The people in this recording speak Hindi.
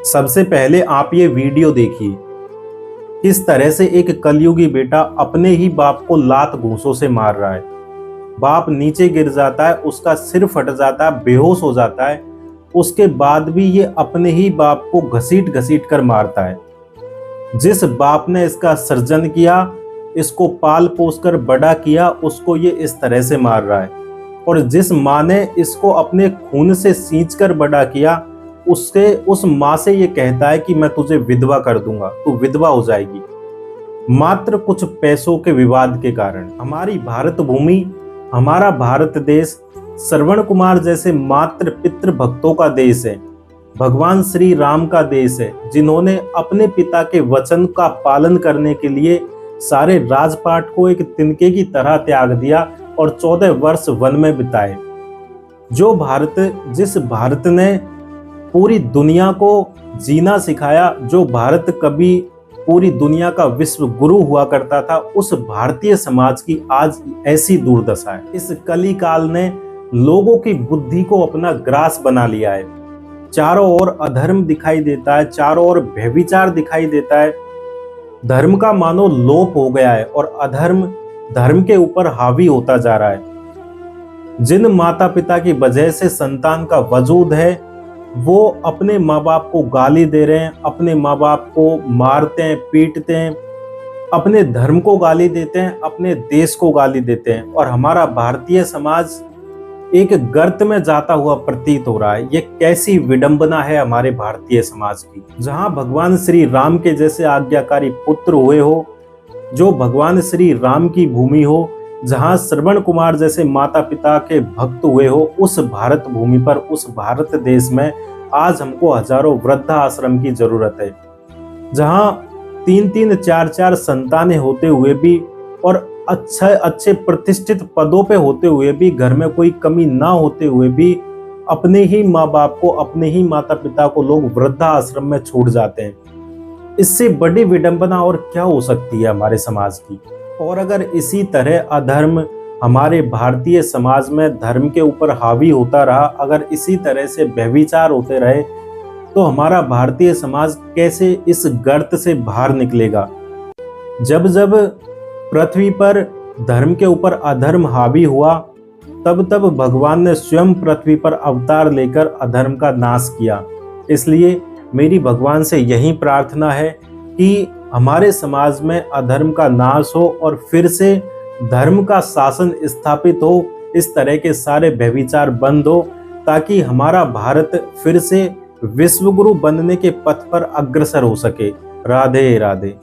सबसे पहले आप ये वीडियो देखिए, किस तरह से एक कलयुगी बेटा अपने ही बाप को लात घूंसों से मार रहा है। बाप नीचे गिर जाता है, उसका सिर फट जाता है, बेहोश हो जाता है। उसके बाद भी ये अपने ही बाप को घसीट घसीट कर मारता है। जिस बाप ने इसका सर्जन किया, इसको पाल पोस कर बड़ा किया, उसको ये इस तरह से मार रहा है। और जिस माँ ने इसको अपने खून से सींच कर बड़ा किया, उस माँ से ये कहता है कि मैं तुझे विधवा कर दूंगा, तू विधवा हो जाएगी, मात्र कुछ पैसों के विवाद के कारण। हमारी भारत भूमि, हमारा भारत देश श्रवण कुमार जैसे मात्र पितृ भक्तों का देश है, भगवान श्री राम का देश है, जिन्होंने अपने पिता के वचन का पालन करने के लिए सारे राजपाट को एक तिनके की तरह त्याग दिया और 14 वर्ष वन में बिताए। जिस भारत ने पूरी दुनिया को जीना सिखाया, जो भारत कभी पूरी दुनिया का विश्व गुरु हुआ करता था, उस भारतीय समाज की आज ऐसी दुर्दशा है। इस कली काल ने लोगों की बुद्धि को अपना ग्रास बना लिया है। चारों ओर अधर्म दिखाई देता है, चारों ओर व्यभिचार दिखाई देता है। धर्म का मानो लोप हो गया है और अधर्म धर्म के ऊपर हावी होता जा रहा है। जिन माता पिता की वजह से संतान का वजूद है, वो अपने माँ बाप को गाली दे रहे हैं, अपने माँ बाप को मारते हैं, पीटते हैं, अपने धर्म को गाली देते हैं, अपने देश को गाली देते हैं। और हमारा भारतीय समाज एक गर्त में जाता हुआ प्रतीत हो रहा है। ये कैसी विडंबना है हमारे भारतीय समाज की, जहां भगवान श्री राम के जैसे आज्ञाकारी पुत्र हुए हो, जो भगवान श्री राम की भूमि हो, जहां श्रवण कुमार जैसे माता पिता के भक्त हुए हो, उस भारत भूमि पर, उस भारत देश में आज हमको हजारों वृद्धा आश्रम की जरूरत है। जहां 3-3, 4-4 संतानें होते हुए भी और अच्छे प्रतिष्ठित पदों पे होते हुए भी, घर में कोई कमी ना होते हुए भी, अपने ही माँ बाप को, अपने ही माता पिता को लोग वृद्धा आश्रम में छोड़ जाते हैं। इससे बड़ी विडंबना और क्या हो सकती है हमारे समाज की। और अगर इसी तरह अधर्म हमारे भारतीय समाज में धर्म के ऊपर हावी होता रहा, अगर इसी तरह से व्यभिचार होते रहे, तो हमारा भारतीय समाज कैसे इस गर्त से बाहर निकलेगा। जब जब पृथ्वी पर धर्म के ऊपर अधर्म हावी हुआ, तब तब भगवान ने स्वयं पृथ्वी पर अवतार लेकर अधर्म का नाश किया। इसलिए मेरी भगवान से यही प्रार्थना है कि हमारे समाज में अधर्म का नाश हो और फिर से धर्म का शासन स्थापित हो, इस तरह के सारे व्यभिचार बंद हो, ताकि हमारा भारत फिर से विश्वगुरु बनने के पथ पर अग्रसर हो सके। राधे राधे।